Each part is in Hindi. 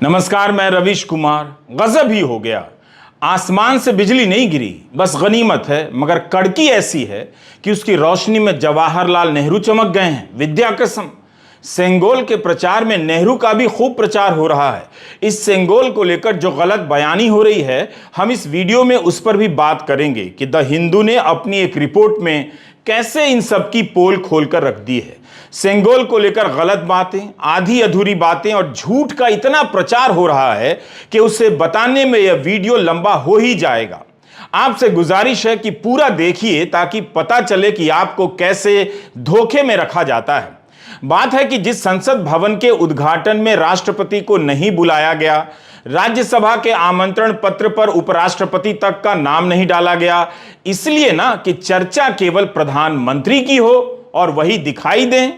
नमस्कार, मैं रवीश कुमार। गजब ही हो गया। आसमान से बिजली नहीं गिरी, बस गनीमत है, मगर कड़की ऐसी है कि उसकी रोशनी में जवाहरलाल नेहरू चमक गए हैं। विद्या कसम, सेंगोल के प्रचार में नेहरू का भी खूब प्रचार हो रहा है। इस सेंगोल को लेकर जो गलत बयानी हो रही है, हम इस वीडियो में उस पर भी बात करेंगे कि द हिंदू ने अपनी एक रिपोर्ट में कैसे इन सब की पोल खोलकर रख दी है। सेंगोल को लेकर गलत बातें, आधी अधूरी बातें और झूठ का इतना प्रचार हो रहा है कि उसे बताने में यह वीडियो लंबा हो ही जाएगा। आपसे गुजारिश है कि पूरा देखिए ताकि पता चले कि आपको कैसे धोखे में रखा जाता है। बात है कि जिस संसद भवन के उद्घाटन में राष्ट्रपति को नहीं बुलाया गया, राज्यसभा के आमंत्रण पत्र पर उपराष्ट्रपति तक का नाम नहीं डाला गया, इसलिए ना कि चर्चा केवल प्रधानमंत्री की हो और वही दिखाई दें।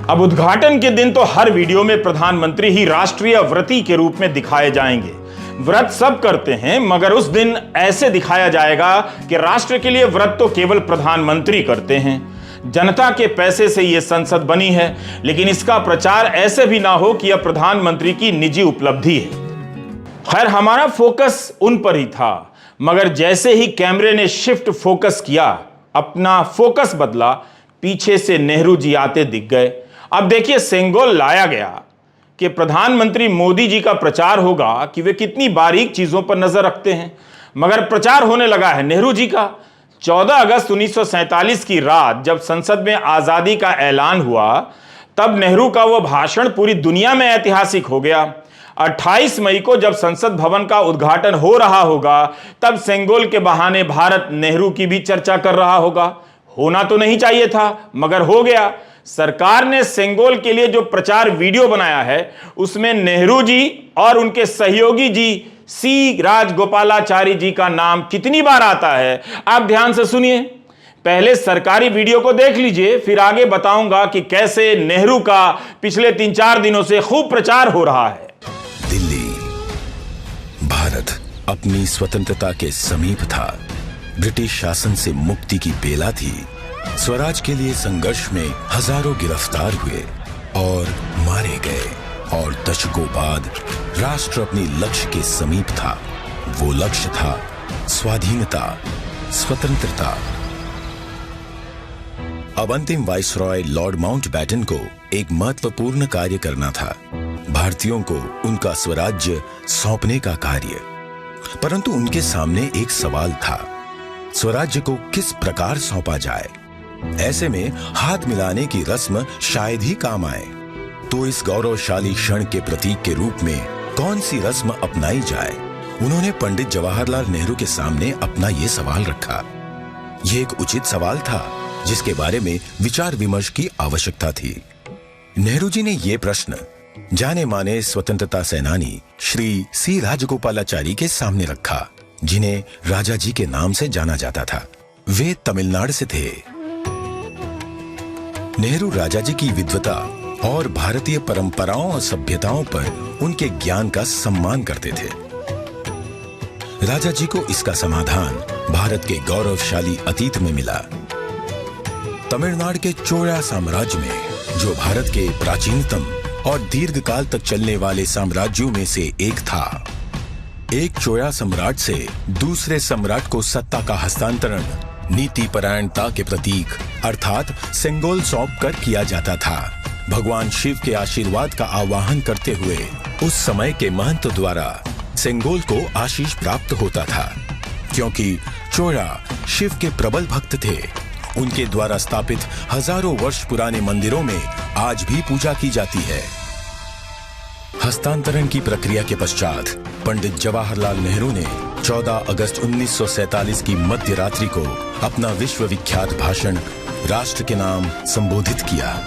अब उद्घाटन के दिन तो हर वीडियो में प्रधानमंत्री ही राष्ट्रीय व्रती के रूप में दिखाए जाएंगे। व्रत सब करते हैं, मगर उस दिन ऐसे दिखाया जाएगा कि राष्ट्र के लिए व्रत तो केवल प्रधानमंत्री करते हैं। जनता के पैसे से यह संसद बनी है, लेकिन इसका प्रचार ऐसे भी ना हो कि यह प्रधानमंत्री की निजी उपलब्धि है। खैर, हमारा फोकस उन पर ही था, मगर जैसे ही कैमरे ने शिफ्ट फोकस किया, अपना फोकस बदला, पीछे से नेहरू जी आते दिख गए। अब देखिए, सेंगोल लाया गया कि प्रधानमंत्री मोदी जी का प्रचार होगा कि वे कितनी बारीक चीजों पर नजर रखते हैं, मगर प्रचार होने लगा है नेहरू जी का। 14 अगस्त 1947 की रात जब संसद में आजादी का ऐलान हुआ, तब नेहरू का वो भाषण पूरी दुनिया में ऐतिहासिक हो गया। 28 मई को जब संसद भवन का उद्घाटन हो रहा होगा, तब सेंगोल के बहाने भारत नेहरू की भी चर्चा कर रहा होगा। होना तो नहीं चाहिए था, मगर हो गया। सरकार ने सेंगोल के लिए जो प्रचार वीडियो बनाया है, उसमें नेहरू जी और उनके सहयोगी जी सी राजगोपालाचारी जी का नाम कितनी बार आता है, आप ध्यान से सुनिए। पहले सरकारी वीडियो को देख लीजिए, फिर आगे बताऊंगा कि कैसे नेहरू का पिछले 3-4 दिनों से खूब प्रचार हो रहा है। दिल्ली, भारत अपनी स्वतंत्रता के समीप था। ब्रिटिश शासन से मुक्ति की बेला थी। स्वराज के लिए संघर्ष में हजारों गिरफ्तार हुए और मारे गए, और दशकों बाद राष्ट्र अपने लक्ष्य के समीप था। वो लक्ष्य था स्वाधीनता, स्वतंत्रता। अब अंतिम वाइसरॉय लॉर्ड माउंटबेटन को एक महत्वपूर्ण कार्य करना था, भारतीयों को उनका स्वराज्य सौंपने का कार्य। परंतु उनके सामने एक सवाल था, स्वराज्य को किस प्रकार सौंपा जाए। ऐसे में हाथ मिलाने की रस्म शायद ही काम आए। तो इस गौरवशाली क्षण के प्रतीक के रूप में कौन सी रस्म अपनाई जाए, उन्होंने पंडित जवाहरलाल नेहरू के सामने अपना ये सवाल रखा। यह एक उचित सवाल था जिसके बारे में विचार विमर्श की आवश्यकता थी। नेहरू जी ने यह प्रश्न जाने माने स्वतंत्रता सेनानी श्री सी राजगोपालाचारी के सामने रखा, जिन्हें राजा जी के नाम से जाना जाता था। वे तमिलनाडु से थे। नेहरू राजा जी की विद्वता और भारतीय परंपराओं और सभ्यताओं पर उनके ज्ञान का सम्मान करते थे। राजा जी को इसका समाधान भारत के गौरवशाली अतीत में मिला। तमिलनाडु के चोला साम्राज्य में, जो भारत के प्राचीनतम और दीर्घकाल तक चलने वाले साम्राज्यों में से एक था, एक चोला सम्राट से दूसरे सम्राट को सत्ता का हस्तांतरण नीति परायणता के प्रतीक अर्थात सेंगोल सौंप कर किया जाता था। भगवान शिव के आशीर्वाद का आवाहन करते हुए उस समय के महंत द्वारा सेंगोल को आशीष प्राप्त होता था। क्योंकि चोला शिव के प्रबल भक्त थे, उनके द्वारा स्थापित हजारों वर्ष पुराने मंदिरों में आज भी पूजा की जाती है। हस्तांतरण की प्रक्रिया के पश्चात पंडित जवाहरलाल नेहरू ने 14 अगस्त 1947 की मध्य रात्रि को अपना विश्वविख्यात भाषण राष्ट्र के नाम संबोधित किया।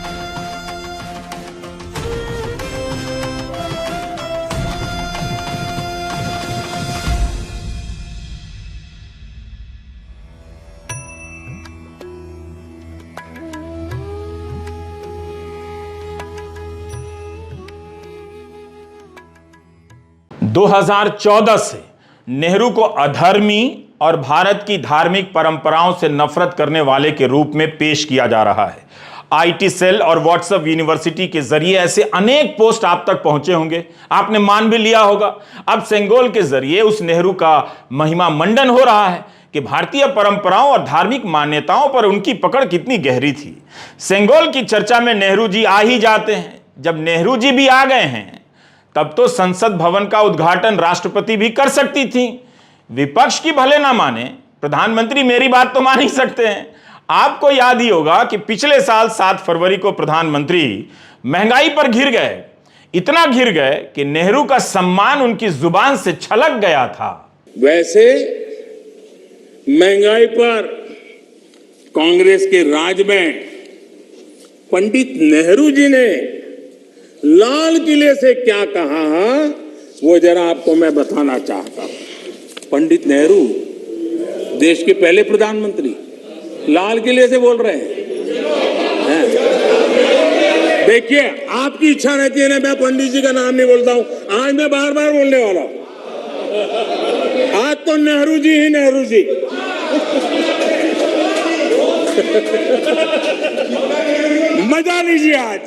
दो 2014 से नेहरू को अधर्मी और भारत की धार्मिक परंपराओं से नफरत करने वाले के रूप में पेश किया जा रहा है। आईटी सेल और व्हाट्सएप यूनिवर्सिटी के जरिए ऐसे अनेक पोस्ट आप तक पहुंचे होंगे, आपने मान भी लिया होगा। अब सेंगोल के जरिए उस नेहरू का महिमा मंडन हो रहा है कि भारतीय परंपराओं और धार्मिक मान्यताओं पर उनकी पकड़ कितनी गहरी थी। सेंगोल की चर्चा में नेहरू जी आ ही जाते हैं। जब नेहरू जी भी आ गए हैं, तब तो संसद भवन का उद्घाटन राष्ट्रपति भी कर सकती थी। विपक्ष की भले ना माने, प्रधानमंत्री मेरी बात तो मान ही सकते हैं। आपको याद ही होगा कि पिछले साल 7 फरवरी को प्रधानमंत्री महंगाई पर घिर गए, इतना घिर गए कि नेहरू का सम्मान उनकी जुबान से छलक गया था। वैसे महंगाई पर कांग्रेस के राज में पंडित नेहरू जी ने लाल किले से क्या कहा, वो जरा आपको मैं बताना चाहता हूं। पंडित नेहरू देश के पहले प्रधानमंत्री लाल किले से बोल रहे हैं। देखिए, आपकी इच्छा रहती है ना, मैं पंडित जी का नाम नहीं बोलता हूं, आज मैं बार बार बोलने वाला हूं। आज तो नेहरू जी ही नेहरू जी। मजा लीजिए, आज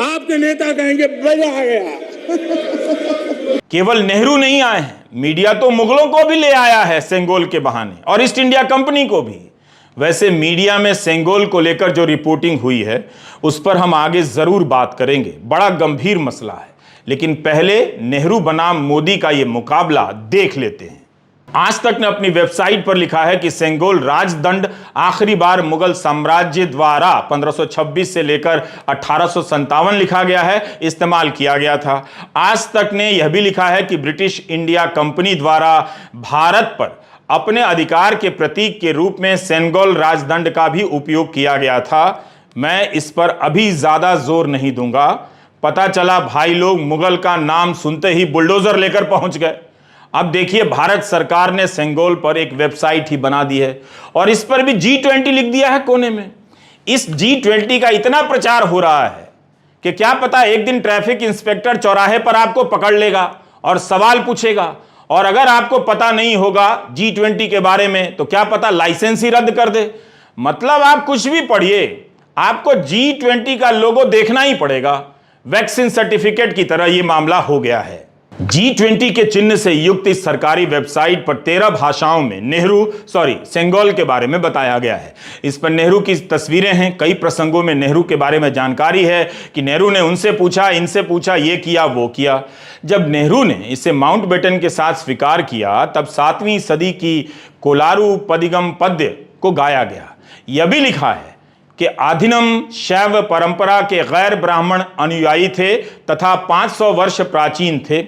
आपके नेता कहेंगे मजा आ गया। केवल नेहरू नहीं आए हैं, मीडिया तो मुगलों को भी ले आया है सेंगोल के बहाने, और ईस्ट इंडिया कंपनी को भी। वैसे मीडिया में सेंगोल को लेकर जो रिपोर्टिंग हुई है, उस पर हम आगे जरूर बात करेंगे। बड़ा गंभीर मसला है, लेकिन पहले नेहरू बनाम मोदी का यह मुकाबला देख लेते हैं। आज तक ने अपनी वेबसाइट पर लिखा है कि सेंगोल राजदंड आखिरी बार मुगल साम्राज्य द्वारा 1526 से लेकर 1857 लिखा गया है, इस्तेमाल किया गया था। आज तक ने यह भी लिखा है कि ब्रिटिश इंडिया कंपनी द्वारा भारत पर अपने अधिकार के प्रतीक के रूप में सेंगोल राजदंड का भी उपयोग किया गया था। मैं इस पर अभी ज्यादा जोर नहीं दूंगा। पता चला भाई लोग मुगल का नाम सुनते ही बुलडोजर लेकर पहुंच गए। अब देखिए, भारत सरकार ने सेंगोल पर एक वेबसाइट ही बना दी है और इस पर भी G20 लिख दिया है कोने में। इस G20 का इतना प्रचार हो रहा है कि क्या पता एक दिन ट्रैफिक इंस्पेक्टर चौराहे पर आपको पकड़ लेगा और सवाल पूछेगा, और अगर आपको पता नहीं होगा G20 के बारे में तो क्या पता लाइसेंस ही रद्द कर दे। मतलब आप कुछ भी पढ़िए, आपको G20 का लोगो देखना ही पड़ेगा। वैक्सीन सर्टिफिकेट की तरह यह मामला हो गया है। G20 के चिन्ह से युक्त इस सरकारी वेबसाइट पर 13 भाषाओं में सेंगोल के बारे में बताया गया है। इस पर नेहरू की तस्वीरें हैं। कई प्रसंगों में नेहरू के बारे में जानकारी है कि नेहरू ने उनसे पूछा, इनसे पूछा, ये किया, वो किया। जब नेहरू ने इसे माउंटबेटन के साथ स्वीकार किया, तब 7वीं सदी की कोलारू पदिगम पद्य को गाया गया। यह भी लिखा है कि आधीनम शैव परंपरा के गैर ब्राह्मण अनुयायी थे तथा 500 वर्ष प्राचीन थे।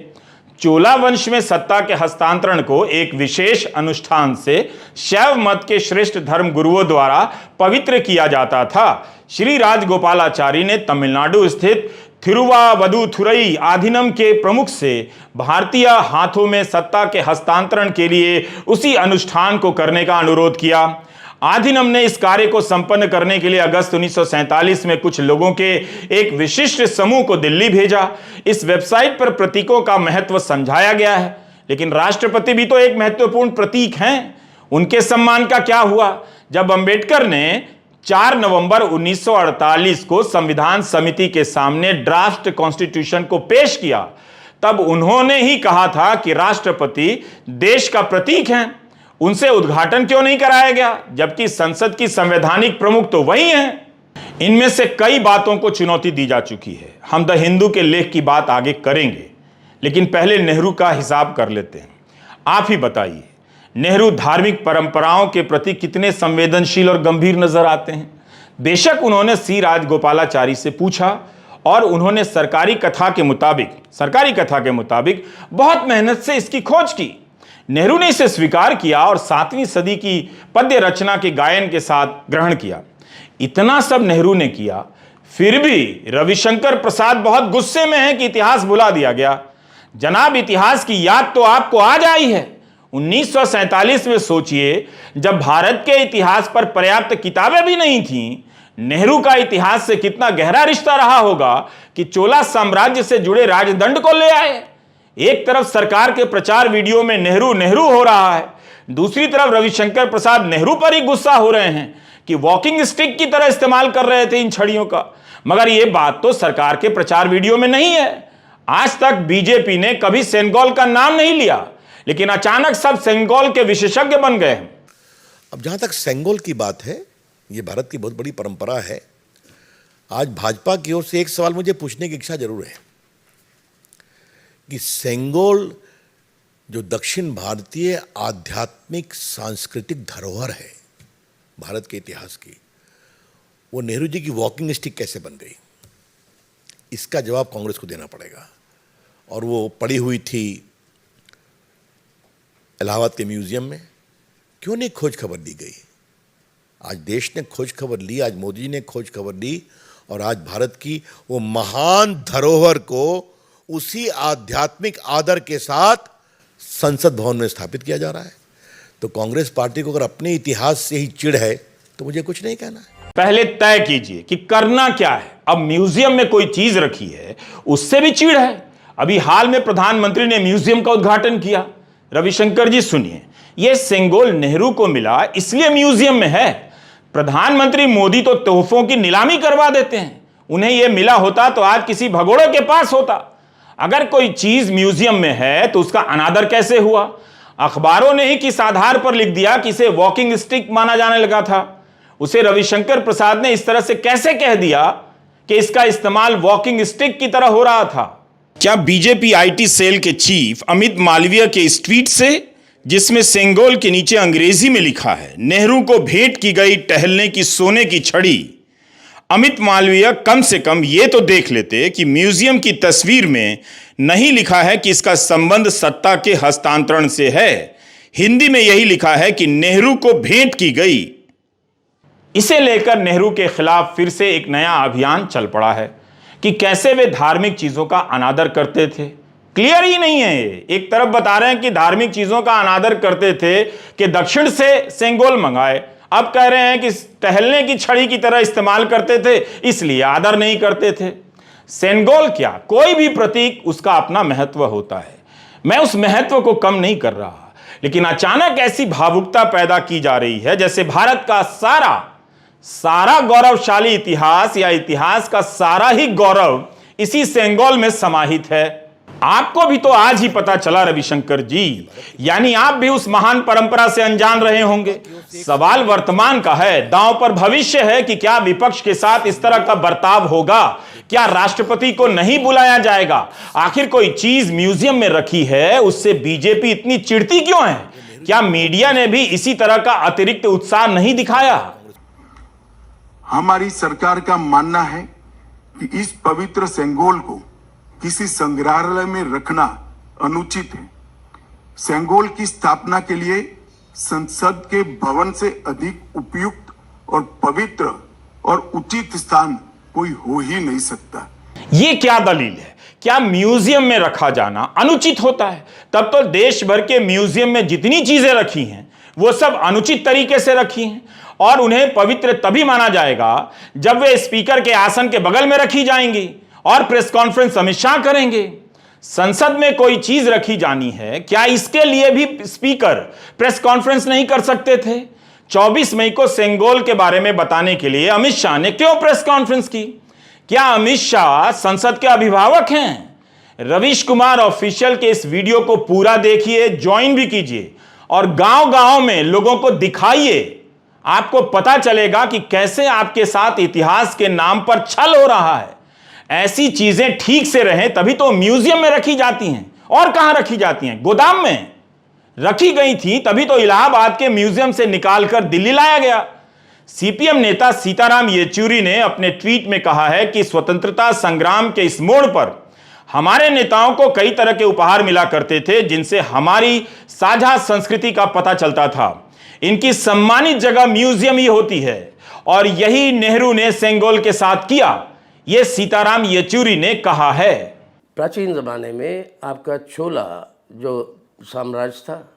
चोला वंश में सत्ता के हस्तांतरण को एक विशेष अनुष्ठान से शैव मत के श्रेष्ठ धर्म गुरुओं द्वारा पवित्र किया जाता था। श्री राजगोपालाचारी ने तमिलनाडु स्थित थिरुवावदुथुरई आधीनम के प्रमुख से भारतीय हाथों में सत्ता के हस्तांतरण के लिए उसी अनुष्ठान को करने का अनुरोध किया। आधीनम ने इस कार्य को संपन्न करने के लिए अगस्त 1947 में कुछ लोगों के एक विशिष्ट समूह को दिल्ली भेजा। इस वेबसाइट पर प्रतीकों का महत्व समझाया गया है, लेकिन राष्ट्रपति भी तो एक महत्वपूर्ण प्रतीक हैं। उनके सम्मान का क्या हुआ? जब अंबेडकर ने 4 नवंबर 1948 को संविधान समिति के सामने ड्राफ्ट कॉन्स्टिट्यूशन को पेश किया, तब उन्होंने ही कहा था कि राष्ट्रपति देश का प्रतीक हैं। उनसे उद्घाटन क्यों नहीं कराया गया, जबकि संसद की संवैधानिक प्रमुख तो वही हैं? इनमें से कई बातों को चुनौती दी जा चुकी है। हम द हिंदू के लेख की बात आगे करेंगे, लेकिन पहले नेहरू का हिसाब कर लेते हैं। आप ही बताइए, नेहरू धार्मिक परंपराओं के प्रति कितने संवेदनशील और गंभीर नजर आते हैं। बेशक उन्होंने सी राजगोपालाचारी से पूछा और उन्होंने सरकारी कथा के मुताबिक बहुत मेहनत से इसकी खोज की। नेहरू ने इसे स्वीकार किया और 7वीं सदी की पद्य रचना के गायन के साथ ग्रहण किया। इतना सब नेहरू ने किया, फिर भी रविशंकर प्रसाद बहुत गुस्से में हैं कि इतिहास भुला दिया गया। जनाब, इतिहास की याद तो आपको आज आई है। 1947 में सोचिए, जब भारत के इतिहास पर पर्याप्त किताबें भी नहीं थीं, नेहरू का इतिहास से कितना गहरा रिश्ता रहा होगा कि चोला साम्राज्य से जुड़े राजदंड को ले आए। एक तरफ सरकार के प्रचार वीडियो में नेहरू नेहरू हो रहा है, दूसरी तरफ रविशंकर प्रसाद नेहरू पर ही गुस्सा हो रहे हैं कि वॉकिंग स्टिक की तरह इस्तेमाल कर रहे थे इन छड़ियों का। मगर यह बात तो सरकार के प्रचार वीडियो में नहीं है। आज तक बीजेपी ने कभी सेनेगल का नाम नहीं लिया, लेकिन अचानक सब सेनेगल के विशेषज्ञ बन गए। अब जहाँ तक सेनेगल की बात है, ये भारत की बहुत बड़ी परंपरा है। आज भाजपा की ओर से एक सवाल मुझे पूछने की इच्छा जरूर है कि सेनेगल जो दक्षिण भारतीय आध्यात्मिक सांस्कृतिक धरोहर है भारत के इतिहास की, वो नेहरू जी की वॉकिंग स्टिक कैसे बन गई? इसका जवाब कांग्रेस को देना पड़ेगा। और वो पड़ी हुई थी इलाहाबाद के म्यूजियम में, क्यों नहीं खोज खबर दी गई? आज देश ने खोज खबर ली, आज मोदी जी ने खोज खबर ली, और आज भारत की वो महान धरोहर को उसी आध्यात्मिक आदर के साथ संसद भवन में स्थापित किया जा रहा है। तो कांग्रेस पार्टी को अगर अपने इतिहास से ही चिढ़ है तो मुझे कुछ नहीं कहना है। पहले तय कीजिए कि करना क्या है। अब म्यूजियम में कोई चीज रखी है, उससे भी चिढ़ है। अभी हाल में प्रधानमंत्री ने म्यूजियम का उद्घाटन किया। रविशंकर जी सुनिए, यह सेनेगल नेहरू को मिला इसलिए म्यूजियम में है। प्रधानमंत्री मोदी तो तोहफों की नीलामी करवा देते हैं। उन्हें यह मिला होता तो आज किसी भगोड़े के पास होता। अगर कोई चीज म्यूजियम में है तो उसका अनादर कैसे हुआ? अखबारों ने ही किस आधार पर लिख दिया कि इसे वॉकिंग स्टिक माना जाने लगा था? उसे रविशंकर प्रसाद ने इस तरह से कैसे कह दिया कि इसका इस्तेमाल वॉकिंग स्टिक की तरह हो रहा था? क्या बीजेपी आईटी सेल के चीफ अमित मालवीय के इस ट्वीट से, जिसमें सेनेगल के नीचे अंग्रेजी में लिखा है नेहरू को भेंट की गई टहलने की सोने की छड़ी, अमित मालवीय कम से कम ये तो देख लेते कि म्यूजियम की तस्वीर में नहीं लिखा है कि इसका संबंध सत्ता के हस्तांतरण से है। हिंदी में यही लिखा है कि नेहरू को भेंट की गई। इसे लेकर नेहरू के खिलाफ फिर से एक नया अभियान चल पड़ा है कि कैसे वे धार्मिक चीजों का अनादर करते थे। क्लियर ही नहीं है ये। एक तरफ बता रहे हैं कि धार्मिक चीजों का अनादर करते थे कि दक्षिण से सेनेगल मंगाए, अब कह रहे हैं कि टहलने की छड़ी की तरह इस्तेमाल करते थे इसलिए आदर नहीं करते थे। सेनेगल क्या, कोई भी प्रतीक उसका अपना महत्व होता है। मैं उस महत्व को कम नहीं कर रहा, लेकिन अचानक ऐसी भावुकता पैदा की जा रही है जैसे भारत का सारा गौरवशाली इतिहास या इतिहास का सारा ही गौरव इसी सेनेगल में समाहित है। आपको भी तो आज ही पता चला रविशंकर जी, यानी आप भी उस महान परंपरा से अनजान रहे होंगे। सवाल वर्तमान का है, दांव पर भविष्य है कि क्या विपक्ष के साथ इस तरह का बर्ताव होगा? क्या राष्ट्रपति को नहीं बुलाया जाएगा? आखिर कोई चीज म्यूजियम में रखी है, उससे बीजेपी इतनी चिढ़ती क्यों है? क्या मीडिया ने भी इसी तरह का अतिरिक्त उत्साह नहीं दिखाया? हमारी सरकार का मानना है कि इस पवित्र सेनेगल को किसी संग्रहालय में रखना अनुचित है। सेनेगल की स्थापना के लिए संसद के भवन से अधिक उपयुक्त और पवित्र और उचित स्थान कोई हो ही नहीं सकता। ये क्या दलील है? क्या म्यूजियम में रखा जाना अनुचित होता है? तब तो देश भर के म्यूजियम में जितनी चीजें रखी हैं वो सब अनुचित तरीके से रखी हैं, और उन्हें पवित्र तभी माना जाएगा जब वे स्पीकर के आसन के बगल में रखी जाएंगी और प्रेस कॉन्फ्रेंस अमित शाह करेंगे। संसद में कोई चीज रखी जानी है, क्या इसके लिए भी स्पीकर प्रेस कॉन्फ्रेंस नहीं कर सकते थे? 24 मई को सेनेगल के बारे में बताने के लिए अमित शाह ने क्यों प्रेस कॉन्फ्रेंस की? क्या अमित शाह संसद के अभिभावक हैं? रवीश कुमार ऑफिशियल के इस वीडियो को पूरा देखिए, ज्वाइन भी कीजिए और गांव-गांव में लोगों को दिखाइए। आपको पता चलेगा कि कैसे आपके साथ इतिहास के नाम पर छल हो रहा है। ऐसी चीजें ठीक से रहें तभी तो म्यूजियम में रखी जाती हैं। और कहां रखी जाती हैं? गोदाम में रखी गई थी, तभी तो इलाहाबाद के म्यूजियम से निकालकर दिल्ली लाया गया। सीपीएम नेता सीताराम येचुरी ने अपने ट्वीट में कहा है कि स्वतंत्रता संग्राम के इस मोड़ पर हमारे नेताओं को कई तरह के उपहार मिला करते थे जिनसे हमारी साझा संस्कृति का पता चलता था। इनकी सम्मानित जगह म्यूजियम ही होती है, और यही नेहरू ने सेनेगल के साथ किया, यह सीताराम येचुरी ने कहा है। प्राचीन ज़माने में आपका चोला जो साम्राज्य था,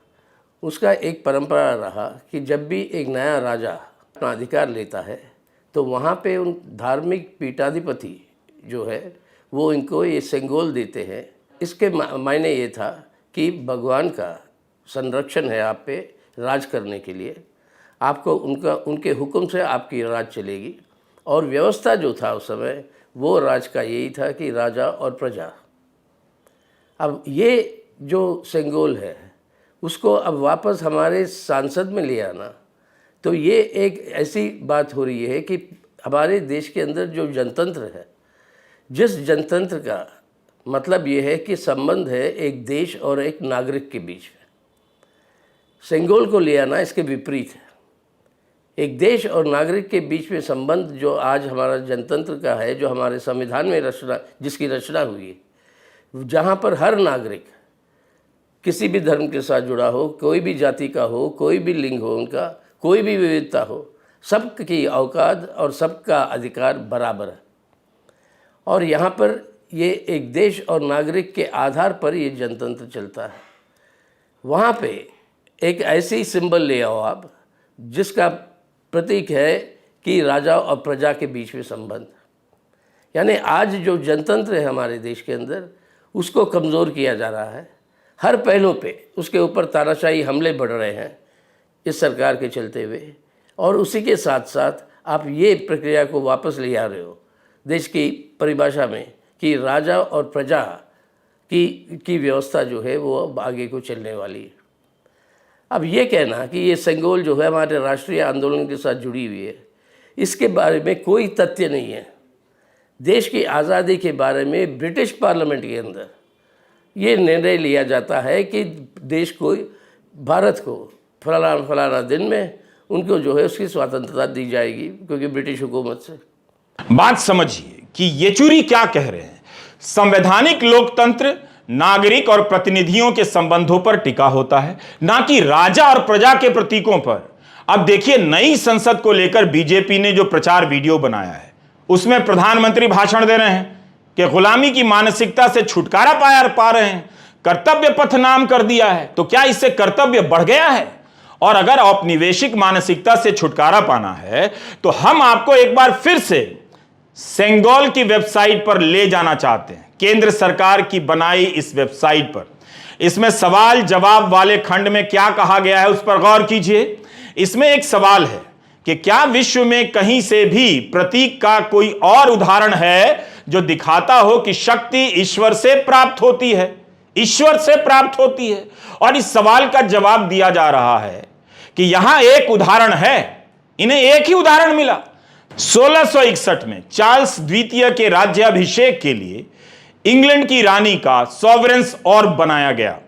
उसका एक परंपरा रहा कि जब भी एक नया राजा अपना अधिकार लेता है तो वहाँ पे उन धार्मिक पीठाधिपति जो है वो इनको ये सेनेगल देते हैं। इसके मायने ये था कि भगवान का संरक्षण है आप पे, राज करने के लिए। आपको उनके हुक्म से आपकी राज चलेगी। और व्यवस्था जो था उस समय, वो राज का यही था कि राजा और प्रजा। अब ये जो सेंगोल है उसको अब वापस हमारे सांसद में ले आना, तो ये एक ऐसी बात हो रही है कि हमारे देश के अंदर जो जनतंत्र है, जिस जनतंत्र का मतलब ये है कि संबंध है एक देश और एक नागरिक के बीच में, सेंगोल को ले आना इसके विपरीत है। एक देश और नागरिक के बीच में संबंध जो आज हमारा जनतंत्र का है, जो हमारे संविधान में जिसकी रचना हुई है, जहाँ पर हर नागरिक किसी भी धर्म के साथ जुड़ा हो, कोई भी जाति का हो, कोई भी लिंग हो, उनका कोई भी विविधता हो, सबकी औकात और सबका अधिकार बराबर है। और यहाँ पर ये एक देश और नागरिक के आधार पर ये जनतंत्र चलता है। वहाँ पे एक ऐसी सिंबल ले आओ आप जिसका प्रतीक है कि राजा और प्रजा के बीच में संबंध। यानी आज जो जनतंत्र है हमारे देश के अंदर, उसको कमज़ोर किया जा रहा है। हर पहलू पे उसके ऊपर तानाशाही हमले बढ़ रहे हैं इस सरकार के चलते हुए। और उसी के साथ साथ आप ये प्रक्रिया को वापस ले आ रहे हो देश की परिभाषा में कि राजा और प्रजा की व्यवस्था जो है वो अब आगे को चलने वाली है। अब ये कहना कि ये सेंगोल जो है हमारे राष्ट्रीय आंदोलन के साथ जुड़ी हुई है, इसके बारे में कोई तथ्य नहीं है। देश की आज़ादी के बारे में ब्रिटिश पार्लियामेंट के अंदर ये निर्णय लिया जाता है कि देश को, भारत को फलाना दिन में उनको जो है उसकी स्वतंत्रता दी जाएगी, क्योंकि ब्रिटिश हुकूमत से। बात समझिए कि येचुरी क्या कह रहे हैं। संवैधानिक लोकतंत्र नागरिक और प्रतिनिधियों के संबंधों पर टिका होता है, ना कि राजा और प्रजा के प्रतीकों पर। अब देखिए, नई संसद को लेकर बीजेपी ने जो प्रचार वीडियो बनाया है, उसमें प्रधानमंत्री भाषण दे रहे हैं कि गुलामी की मानसिकता से छुटकारा पा रहे हैं, कर्तव्य पथ नाम कर दिया है। तो क्या इससे कर्तव्य बढ़ गया है? और अगर औपनिवेशिक मानसिकता से छुटकारा पाना है तो हम आपको एक बार फिर से सेंगोल की वेबसाइट पर ले जाना चाहते हैं, केंद्र सरकार की बनाई इस वेबसाइट पर। इसमें सवाल जवाब वाले खंड में क्या कहा गया है उस पर गौर कीजिए। इसमें एक सवाल है कि क्या विश्व में कहीं से भी प्रतीक का कोई और उदाहरण है जो दिखाता हो कि शक्ति ईश्वर से प्राप्त होती है, ईश्वर से प्राप्त होती है। और इस सवाल का जवाब दिया जा रहा है कि यहां एक उदाहरण है, इन्हें एक ही उदाहरण मिला। 1661 में चार्ल्स द्वितीय के राज्याभिषेक के लिए इंग्लैंड की रानी का सॉवरेंस ऑर्ब बनाया गया।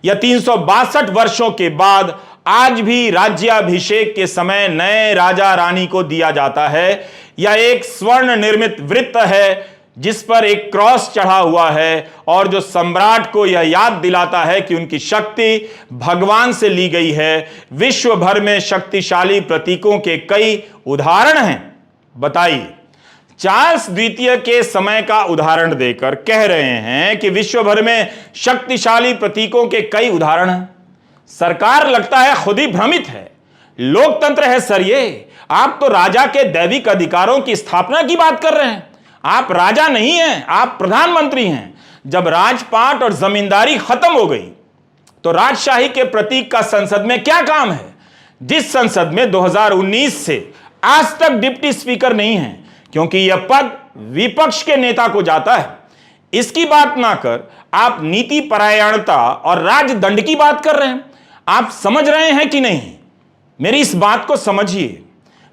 यह 362 वर्षों के बाद आज भी राज्याभिषेक के समय नए राजा रानी को दिया जाता है। यह एक स्वर्ण निर्मित वृत्त है जिस पर एक क्रॉस चढ़ा हुआ है और जो सम्राट को यह याद दिलाता है कि उनकी शक्ति भगवान से ली गई है। विश्व भर में शक्तिशाली प्रतीकों के कई उदाहरण हैं। बताइए, चार्ल्स द्वितीय के समय का उदाहरण देकर कह रहे हैं कि विश्व भर में शक्तिशाली प्रतीकों के कई उदाहरण हैं। सरकार लगता है खुद ही भ्रमित है। लोकतंत्र है सर ये। आप तो राजा के दैविक अधिकारों की स्थापना की बात कर रहे हैं। आप राजा नहीं हैं, आप प्रधानमंत्री हैं। जब राजपाट और जमींदारी खत्म हो गई तो राजशाही के प्रतीक का संसद में क्या काम है, जिस संसद में 2019 से आज तक डिप्टी स्पीकर नहीं है, क्योंकि यह पद विपक्ष के नेता को जाता है। इसकी बात ना कर आप नीति परायणता और राजदंड की बात कर रहे हैं। आप समझ रहे हैं कि नहीं? मेरी इस बात को समझिए।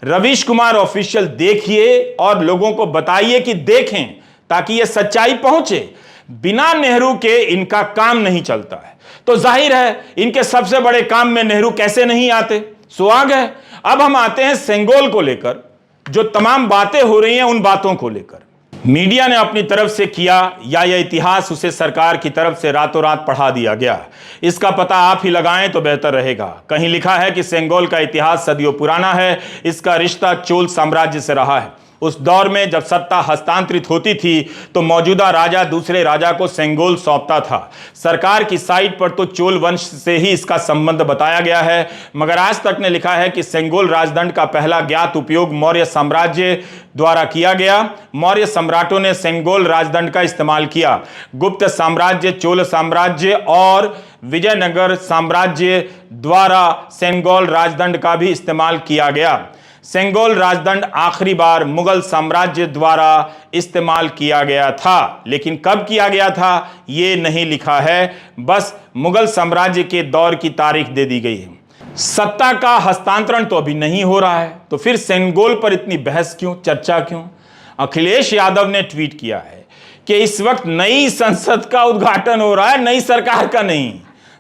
रवीश कुमार ऑफिशियल देखिए और लोगों को बताइए कि देखें, ताकि यह सच्चाई पहुंचे। बिना नेहरू के इनका काम नहीं चलता है। तो जाहिर है इनके सबसे बड़े काम में नेहरू कैसे नहीं आते। सुहाग है। अब हम आते हैं सेंगोल को लेकर, जो तमाम बातें हो रही हैं उन बातों को लेकर। मीडिया ने अपनी तरफ से किया या यह इतिहास उसे सरकार की तरफ से रातों रात पढ़ा दिया गया, इसका पता आप ही लगाएं तो बेहतर रहेगा। कहीं लिखा है कि सेंगोल का इतिहास सदियों पुराना है, इसका रिश्ता चोल साम्राज्य से रहा है। उस दौर में जब सत्ता हस्तांतरित होती थी तो मौजूदा राजा दूसरे राजा को सेंगोल सौंपता था। सरकार की साइट पर तो चोल वंश से ही इसका संबंध बताया गया है, मगर आज तक ने लिखा है कि सेंगोल राजदंड का पहला ज्ञात उपयोग मौर्य साम्राज्य द्वारा किया गया। मौर्य सम्राटों ने सेंगोल राजदंड का इस्तेमाल किया। गुप्त साम्राज्य, चोल साम्राज्य और विजयनगर साम्राज्य द्वारा सेंगोल राजदंड का भी इस्तेमाल किया गया। सेंगोल राजदंड आखिरी बार मुगल साम्राज्य द्वारा इस्तेमाल किया गया था, लेकिन कब किया गया था यह नहीं लिखा है, बस मुगल साम्राज्य के दौर की तारीख दे दी गई है। सत्ता का हस्तांतरण तो अभी नहीं हो रहा है, तो फिर सेंगोल पर इतनी बहस क्यों, चर्चा क्यों? अखिलेश यादव ने ट्वीट किया है कि इस वक्त नई संसद का उद्घाटन हो रहा है, नई सरकार का नहीं,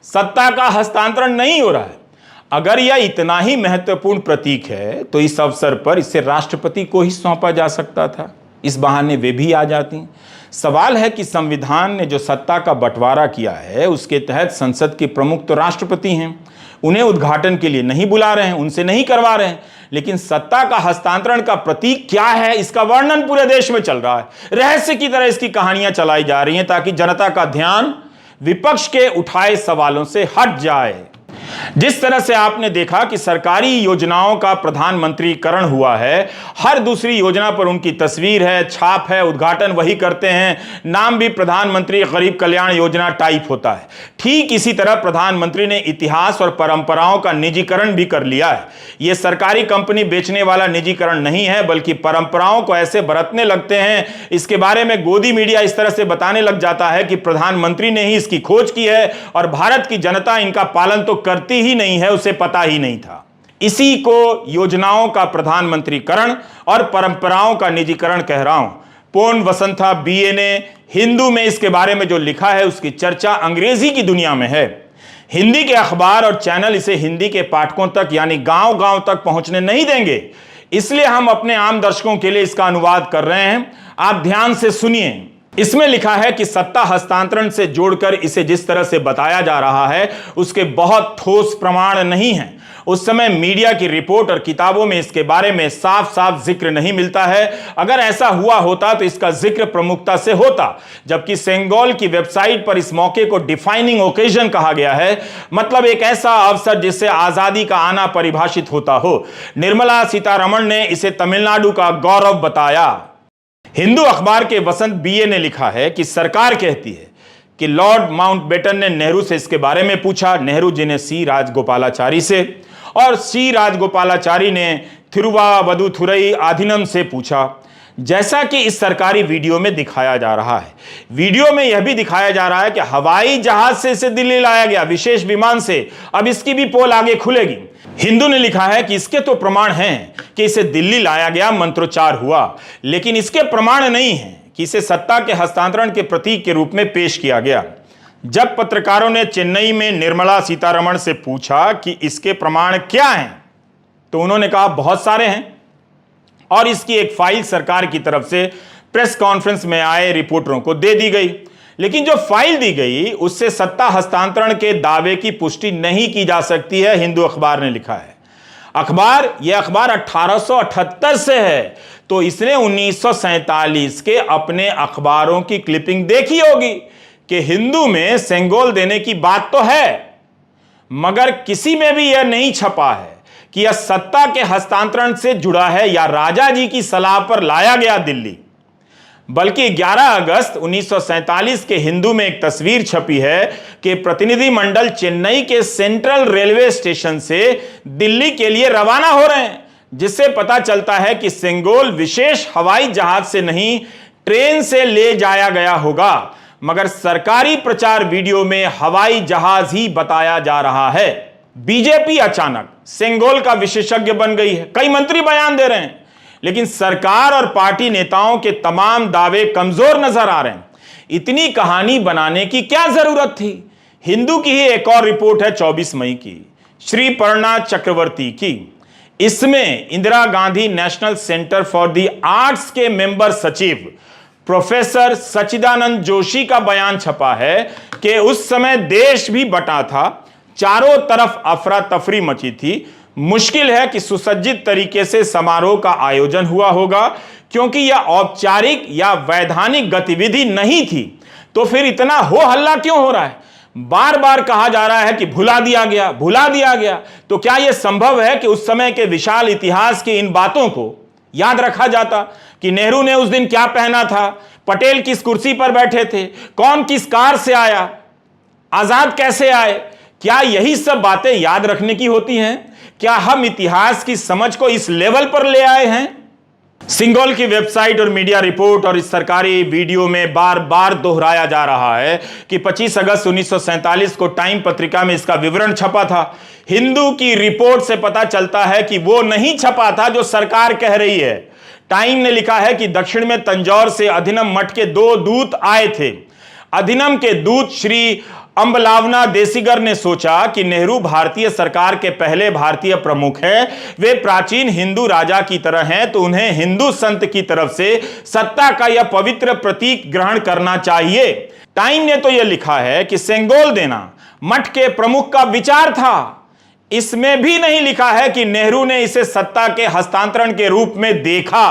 सत्ता का हस्तांतरण नहीं हो रहा है। अगर यह इतना ही महत्वपूर्ण प्रतीक है तो इस अवसर पर इसे राष्ट्रपति को ही सौंपा जा सकता था, इस बहाने वे भी आ जाती। सवाल है कि संविधान ने जो सत्ता का बंटवारा किया है उसके तहत संसद के प्रमुख तो राष्ट्रपति हैं, उन्हें उद्घाटन के लिए नहीं बुला रहे हैं, उनसे नहीं करवा रहे हैं, लेकिन सत्ता का हस्तांतरण का प्रतीक क्या है इसका वर्णन पूरे देश में चल रहा है। रहस्य की तरह इसकी कहानियां चलाई जा रही हैं ताकि जनता का ध्यान विपक्ष के उठाए सवालों से हट जाए। जिस तरह से आपने देखा कि सरकारी योजनाओं का प्रधानमंत्रीकरण हुआ है, हर दूसरी योजना पर उनकी तस्वीर है, छाप है, उद्घाटन वही करते हैं, नाम भी प्रधानमंत्री गरीब कल्याण योजना टाइप होता है। ठीक इसी तरह प्रधानमंत्री ने इतिहास और परंपराओं का निजीकरण भी कर लिया है। यह सरकारी कंपनी बेचने वाला निजीकरण नहीं है, बल्कि परंपराओं को ऐसे बरतने लगते हैं, इसके बारे में गोदी मीडिया इस तरह से बताने लग जाता है कि प्रधानमंत्री ने ही इसकी खोज की है और भारत की जनता इनका पालन तो करती ही नहीं है, उसे पता ही नहीं था। इसी को योजनाओं का प्रधानमंत्रीकरण और परंपराओं का निजीकरण कह रहा हूं। पोन वसंथा बीए ने हिंदू में इसके बारे में जो लिखा है उसकी चर्चा अंग्रेजी की दुनिया में है। हिंदी के अखबार और चैनल इसे हिंदी के पाठकों तक यानी गांव गांव तक पहुंचने नहीं देंगे, इसलिए हम अपने आम दर्शकों के लिए इसका अनुवाद कर रहे हैं। आप ध्यान से सुनिए। इसमें लिखा है कि सत्ता हस्तांतरण से जोड़कर इसे जिस तरह से बताया जा रहा है उसके बहुत ठोस प्रमाण नहीं हैं। उस समय मीडिया की रिपोर्ट और किताबों में इसके बारे में साफ साफ जिक्र नहीं मिलता है। अगर ऐसा हुआ होता तो इसका जिक्र प्रमुखता से होता, जबकि सेंगोल की वेबसाइट पर इस मौके को डिफाइनिंग ओकेजन कहा गया है, मतलब एक ऐसा अवसर जिससे आजादी का आना परिभाषित होता हो। निर्मला सीतारमण ने इसे तमिलनाडु का गौरव बताया। हिंदू अखबार के वसंत बीए ने लिखा है कि सरकार कहती है कि लॉर्ड माउंटबेटन ने नेहरू से इसके बारे में पूछा, नेहरू जी ने सी राजगोपालाचारी से, और सी राजगोपालाचारी ने थिरुवावदुथुरई आधीनम से पूछा। जैसा कि इस सरकारी वीडियो में दिखाया जा रहा है, वीडियो में यह भी दिखाया जा रहा है कि हवाई जहाज से इसे दिल्ली लाया गया, विशेष विमान से। अब इसकी भी पोल आगे खुलेगी। हिंदू ने लिखा है कि इसके तो प्रमाण हैं कि इसे दिल्ली लाया गया, मंत्रोच्चार हुआ, लेकिन इसके प्रमाण नहीं है कि इसे सत्ता के हस्तांतरण के प्रतीक के रूप में पेश किया गया। जब पत्रकारों ने चेन्नई में निर्मला सीतारमण से पूछा कि इसके प्रमाण क्या हैं, तो उन्होंने कहा बहुत सारे हैं, और इसकी एक फाइल सरकार की तरफ से प्रेस कॉन्फ्रेंस में आए रिपोर्टरों को दे दी गई। लेकिन जो फाइल दी गई उससे सत्ता हस्तांतरण के दावे की पुष्टि नहीं की जा सकती है, हिंदू अखबार ने लिखा है। यह अखबार 1878 से है, तो इसने 1947 के अपने अखबारों की क्लिपिंग देखी होगी कि हिंदू में सेंगोल देने की बात तो है, मगर किसी में भी यह नहीं छपा है कि यह सत्ता के हस्तांतरण से जुड़ा है या राजा जी की सलाह पर लाया गया दिल्ली। बल्कि 11 अगस्त 1947 के हिंदू में एक तस्वीर छपी है कि प्रतिनिधिमंडल चेन्नई के सेंट्रल रेलवे स्टेशन से दिल्ली के लिए रवाना हो रहे हैं, जिससे पता चलता है कि सेंगोल विशेष हवाई जहाज से नहीं ट्रेन से ले जाया गया होगा, मगर सरकारी प्रचार वीडियो में हवाई जहाज ही बताया जा रहा है। बीजेपी अचानक सेंगोल का विशेषज्ञ बन गई है। कई मंत्री बयान दे रहे हैं, लेकिन सरकार और पार्टी नेताओं के तमाम दावे कमजोर नजर आ रहे हैं। इतनी कहानी बनाने की क्या जरूरत थी? हिंदू की ही एक और रिपोर्ट है 24 मई की, श्री पर्णा चक्रवर्ती की। इसमें Indira Gandhi national centre for the arts के मेंबर सचिव प्रोफेसर सच्चिदानंद जोशी का बयान छपा है कि उस समय देश भी बटा था, चारों तरफ अफरा तफरी मची थी। मुश्किल है कि सुसज्जित तरीके से समारोह का आयोजन हुआ होगा, क्योंकि यह औपचारिक या वैधानिक गतिविधि नहीं थी। तो फिर इतना हो हल्ला क्यों हो रहा है? बार बार कहा जा रहा है कि भुला दिया गया, भुला दिया गया। तो क्या यह संभव है कि उस समय के विशाल इतिहास की इन बातों को याद रखा जाता कि नेहरू ने उस दिन क्या पहना था, पटेल किस कुर्सी पर बैठे थे, कौन किस कार से आया, आजाद कैसे आए? क्या यही सब बातें याद रखने की होती हैं? क्या हम इतिहास की समझ को इस लेवल पर ले आए हैं? सिंगोल की वेबसाइट और मीडिया रिपोर्ट और इस सरकारी वीडियो में बार बार दोहराया जा रहा है कि 25 अगस्त 1947 को टाइम पत्रिका में इसका विवरण छपा था। हिंदू की रिपोर्ट से पता चलता है कि वो नहीं छपा था जो सरकार कह रही है। टाइम ने लिखा है कि दक्षिण में तंजौर से अधिनम मठ के 2 दूत आए थे। अधिनम के दूत श्री अंबलावना देसीगर ने सोचा कि नेहरू भारतीय सरकार के पहले भारतीय प्रमुख हैं, वे प्राचीन हिंदू राजा की तरह हैं, तो उन्हें हिंदू संत की तरफ से सत्ता का यह पवित्र प्रतीक ग्रहण करना चाहिए। टाइम ने तो यह लिखा है कि सेंगोल देना मठ के प्रमुख का विचार था। इसमें भी नहीं लिखा है कि नेहरू ने इसे सत्ता के हस्तांतरण के रूप में देखा।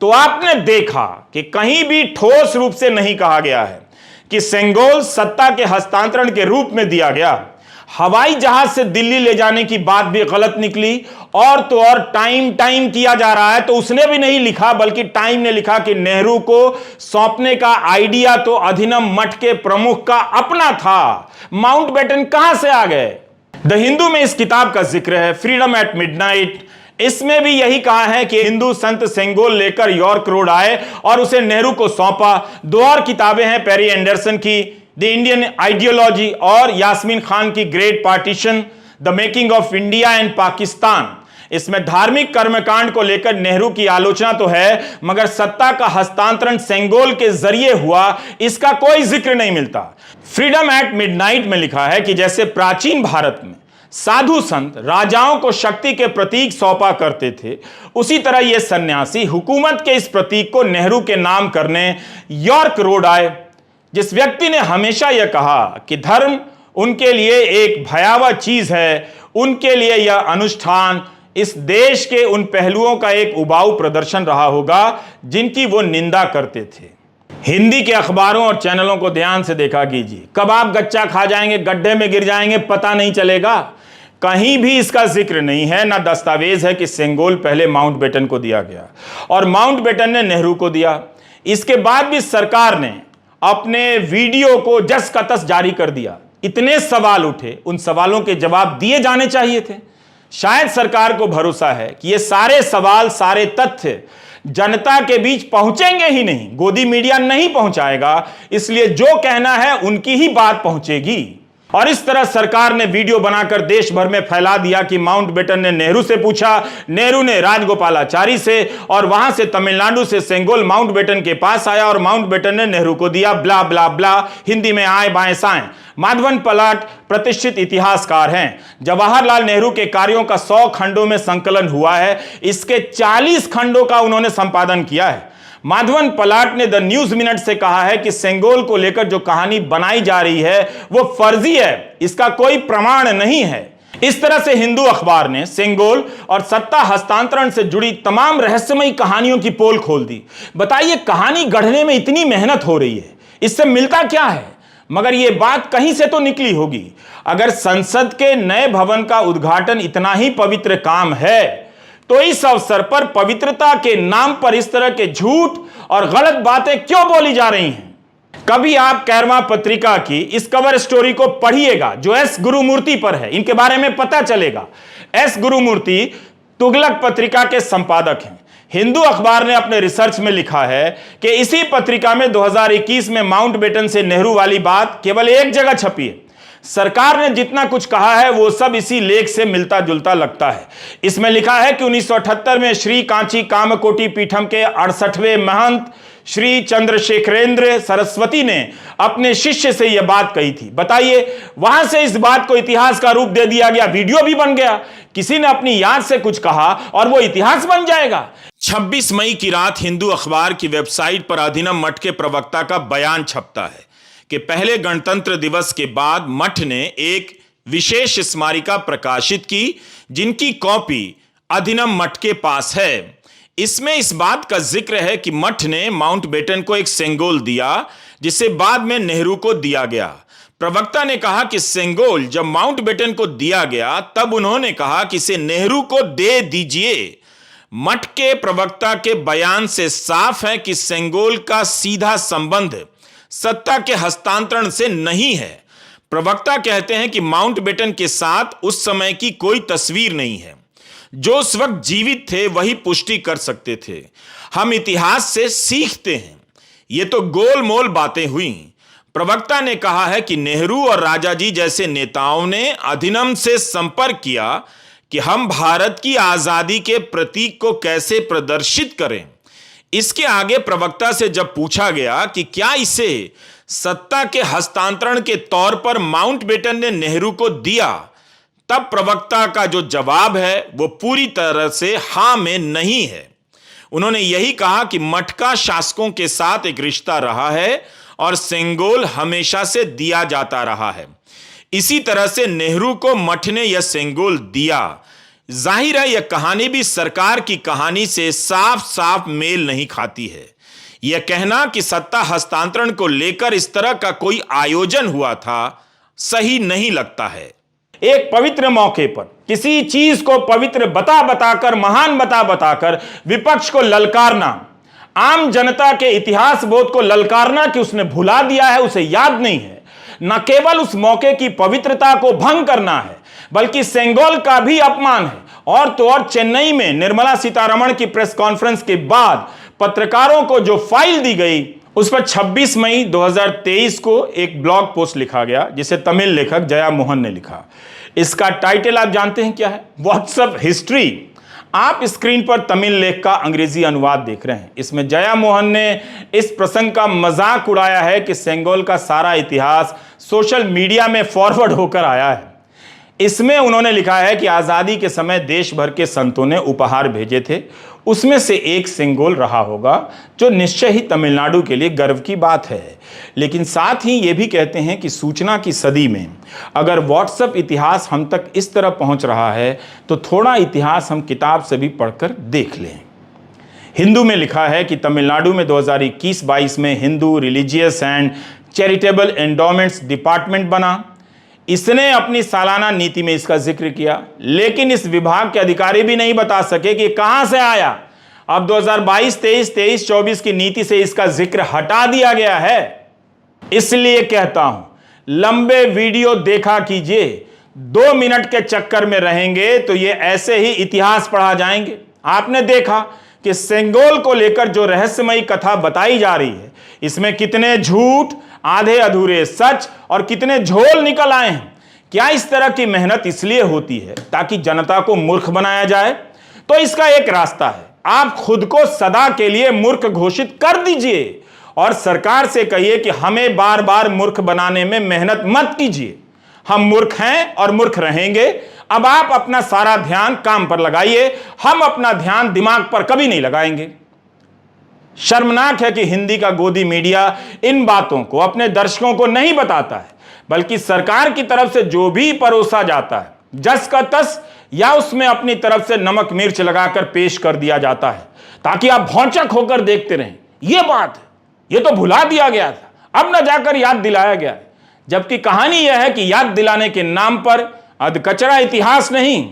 तो आपने देखा कि कहीं भी ठोस रूप से नहीं कहा गया है कि सेंगोल सत्ता के हस्तांतरण के रूप में दिया गया। हवाई जहाज से दिल्ली ले जाने की बात भी गलत निकली, और तो और टाइम किया जा रहा है, तो उसने भी नहीं लिखा, बल्कि टाइम ने लिखा कि नेहरू को सौंपने का आइडिया तो अधिनम मठ के प्रमुख का अपना था। माउंटबेटन कहां से आ गए? द हिंदू में इस किताब का जिक्र है, फ्रीडम एट मिडनाइट। इसमें भी यही कहा है कि हिंदू संत सेंगोल लेकर यॉर्क रोड आए और उसे नेहरू को सौंपा। 2 और किताबें हैं पेरी एंडरसन की, द इंडियन आइडियोलॉजी, और यास्मीन खान की great partition, the making of India and Pakistan. इसमें धार्मिक कर्मकांड को लेकर नेहरू की आलोचना तो है, मगर सत्ता का हस्तांतरण सेंगोल के जरिए हुआ, इसका कोई जिक्र नहीं मिलता। फ्रीडम एट मिडनाइट में लिखा है कि जैसे प्राचीन भारत में साधु संत राजाओं को शक्ति के प्रतीक सौंपा करते थे, उसी तरह ये सन्यासी हुकूमत के इस प्रतीक को नेहरू के नाम करने यॉर्क रोड आए। जिस व्यक्ति ने हमेशा यह कहा कि धर्म उनके लिए एक भयावह चीज है, उनके लिए यह अनुष्ठान इस देश के उन पहलुओं का एक उबाऊ प्रदर्शन रहा होगा जिनकी वो निंदा करते थे। हिंदी के अखबारों और चैनलों को ध्यान से देखा कीजिए, कब आप गच्चा खा जाएंगे, गड्ढे में गिर जाएंगे, पता नहीं चलेगा। कहीं भी इसका जिक्र नहीं है, ना दस्तावेज है कि सेंगोल पहले माउंटबेटन को दिया गया और माउंटबेटन ने नेहरू को दिया। इसके बाद भी सरकार ने अपने वीडियो को जस का तस जारी कर दिया। इतने सवाल उठे, उन सवालों के जवाब दिए जाने चाहिए थे। शायद सरकार को भरोसा है कि ये सारे सवाल, सारे तथ्य जनता के बीच पहुंचेंगे ही नहीं, गोदी मीडिया नहीं पहुंचाएगा, इसलिए जो कहना है उनकी ही बात पहुंचेगी। और इस तरह सरकार ने वीडियो बनाकर देश भर में फैला दिया कि माउंटबेटन ने नेहरू से पूछा, नेहरू ने राजगोपालाचारी से, और वहां से तमिलनाडु से सेंगोल माउंटबेटन के पास आया और माउंटबेटन ने नेहरू को दिया। ब्ला ब्ला ब्ला, हिंदी में आए बाएं साएं। माधवन पलाट प्रतिष्ठित इतिहासकार हैं। जवाहरलाल नेहरू के कार्यों का 100 खंडों में संकलन हुआ है, इसके 40 खंडों का उन्होंने संपादन किया है। माधवन पलाट ने द न्यूज मिनट से कहा है कि सेंगोल को लेकर जो कहानी बनाई जा रही है वो फर्जी है, इसका कोई प्रमाण नहीं है। इस तरह से हिंदू अखबार ने सेंगोल और सत्ता हस्तांतरण से जुड़ी तमाम रहस्यमयी कहानियों की पोल खोल दी। बताइए, कहानी गढ़ने में इतनी मेहनत हो रही है, इससे मिलता क्या है? मगर यह बात कहीं से तो निकली होगी। अगर संसद के नए भवन का उद्घाटन इतना ही पवित्र काम है, तो इस अवसर पर पवित्रता के नाम पर इस तरह के झूठ और गलत बातें क्यों बोली जा रही हैं? कभी आप कैरवा पत्रिका की इस कवर स्टोरी को पढ़िएगा जो एस गुरुमूर्ति पर है, इनके बारे में पता चलेगा। एस गुरुमूर्ति तुगलक पत्रिका के संपादक हैं। हिंदू अखबार ने अपने रिसर्च में लिखा है कि इसी पत्रिका में 2021 में माउंटबेटन से नेहरू वाली बात केवल एक जगह छपी है। सरकार ने जितना कुछ कहा है वो सब इसी लेख से मिलता जुलता लगता है। इसमें लिखा है कि 1978 में श्री कांची कामकोटि पीठम के 68वें महंत श्री चंद्रशेखरेंद्र सरस्वती ने अपने शिष्य से यह बात कही थी। बताइए, वहां से इस बात को इतिहास का रूप दे दिया गया, वीडियो भी बन गया। किसी ने अपनी याद से कुछ कहा और वो इतिहास बन जाएगा। 26 मई की रात हिंदू अखबार की वेबसाइट पर अधिनम मठ के प्रवक्ता का बयान छपता है कि पहले गणतंत्र दिवस के बाद मठ ने एक विशेष स्मारिका प्रकाशित की, जिनकी कॉपी अधिनम मठ के पास है। इसमें इस बात का जिक्र है कि मठ ने माउंटबेटन को एक सेंगोल दिया जिसे बाद में नेहरू को दिया गया। प्रवक्ता ने कहा कि सेंगोल जब माउंटबेटन को दिया गया तब उन्होंने कहा कि इसे नेहरू को दे दीजिए। मठ के प्रवक्ता के बयान से साफ है कि सेंगोल का सीधा संबंध सत्ता के हस्तांतरण से नहीं है। प्रवक्ता कहते हैं कि माउंटबेटन के साथ उस समय की कोई तस्वीर नहीं है। जो उस वक्त जीवित थे वही पुष्टि कर सकते थे। हम इतिहास से सीखते हैं। ये तो गोलमोल बातें हुई। प्रवक्ता ने कहा है कि नेहरू और राजाजी जैसे नेताओं ने अधिनियम से संपर्क किया कि हम भारत की आजादी के प्रतीक को कैसे प्रदर्शित करें। इसके आगे प्रवक्ता से जब पूछा गया कि क्या इसे सत्ता के हस्तांतरण के तौर पर माउंटबेटन ने नेहरू को दिया, तब प्रवक्ता का जो जवाब है वो पूरी तरह से हां में नहीं है। उन्होंने यही कहा कि मठ का शासकों के साथ एक रिश्ता रहा है और सेंगोल हमेशा से दिया जाता रहा है। इसी तरह से नेहरू को मठ ने यह सेंगोल दिया। जाहिर है यह कहानी भी सरकार की कहानी से साफ साफ मेल नहीं खाती है। यह कहना कि सत्ता हस्तांतरण को लेकर इस तरह का कोई आयोजन हुआ था सही नहीं लगता है। एक पवित्र मौके पर किसी चीज को पवित्र बता बताकर, महान बता बताकर विपक्ष को ललकारना, आम जनता के इतिहास बोध को ललकारना कि उसने भुला दिया है, उसे याद नहीं है, न केवल उस मौके की पवित्रता को भंग करना है बल्कि सेंगोल का भी अपमान है। और तो और चेन्नई में निर्मला सीतारमण की प्रेस कॉन्फ्रेंस के बाद पत्रकारों को जो फाइल दी गई उस पर 26 मई 2023 को एक ब्लॉग पोस्ट लिखा गया जिसे तमिल लेखक जया मोहन ने लिखा। इसका टाइटल आप जानते हैं क्या है? WhatsApp history. आप स्क्रीन पर तमिल लेख का अंग्रेजी अनुवाद देख रहे हैं। इसमें जया मोहन ने इस प्रसंग का मजाक उड़ाया है कि सेंगोल का सारा इतिहास सोशल मीडिया में फॉरवर्ड होकर आया है। इसमें उन्होंने लिखा है कि आजादी के समय देश भर के संतों ने उपहार भेजे थे, उसमें से एक सेंगोल रहा होगा, जो निश्चय ही तमिलनाडु के लिए गर्व की बात है। लेकिन साथ ही ये भी कहते हैं कि सूचना की सदी में अगर व्हाट्सएप इतिहास हम तक इस तरह पहुंच रहा है तो थोड़ा इतिहास हम किताब से भी पढ़कर देख लें। हिंदू में लिखा है कि तमिलनाडु में 2021-22 में Hindu religious and charitable endowments department बना। इसने अपनी सालाना नीति में इसका जिक्र किया, लेकिन इस विभाग के अधिकारी भी नहीं बता सके कि कहां से आया। अब 2022-23, 23-24 की नीति से इसका जिक्र हटा दिया गया है। इसलिए कहता हूं, लंबे वीडियो देखा कीजिए। 2 मिनट के चक्कर में रहेंगे तो ये ऐसे ही इतिहास पढ़ा जाएंगे। आपने देखा कि सेंगोल को लेकर जो रहस्यमयी कथा बताई जा रही है, इसमें कितने झूठ, आधे अधूरे सच और कितने झोल निकल आए हैं। क्या इस तरह की मेहनत इसलिए होती है ताकि जनता को मूर्ख बनाया जाए? तो इसका एक रास्ता है, आप खुद को सदा के लिए मूर्ख घोषित कर दीजिए और सरकार से कहिए कि हमें बार बार मूर्ख बनाने में मेहनत मत कीजिए। हम मूर्ख हैं और मूर्ख रहेंगे। अब आप अपना सारा ध्यान काम पर लगाइए, हम अपना ध्यान दिमाग पर कभी नहीं लगाएंगे। शर्मनाक है कि हिंदी का गोदी मीडिया इन बातों को अपने दर्शकों को नहीं बताता है, बल्कि सरकार की तरफ से जो भी परोसा जाता है जस का तस या उसमें अपनी तरफ से नमक मिर्च लगाकर पेश कर दिया जाता है ताकि आप भौचक होकर देखते रहें। यह बात है, यह तो भुला दिया गया था, अब न जाकर याद दिलाया गया है। जबकि कहानी यह है कि याद दिलाने के नाम पर अधकचरा इतिहास नहीं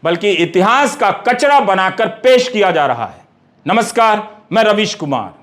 बल्कि इतिहास का कचरा बनाकर पेश किया जा रहा है। नमस्कार, मैं रवीश कुमार।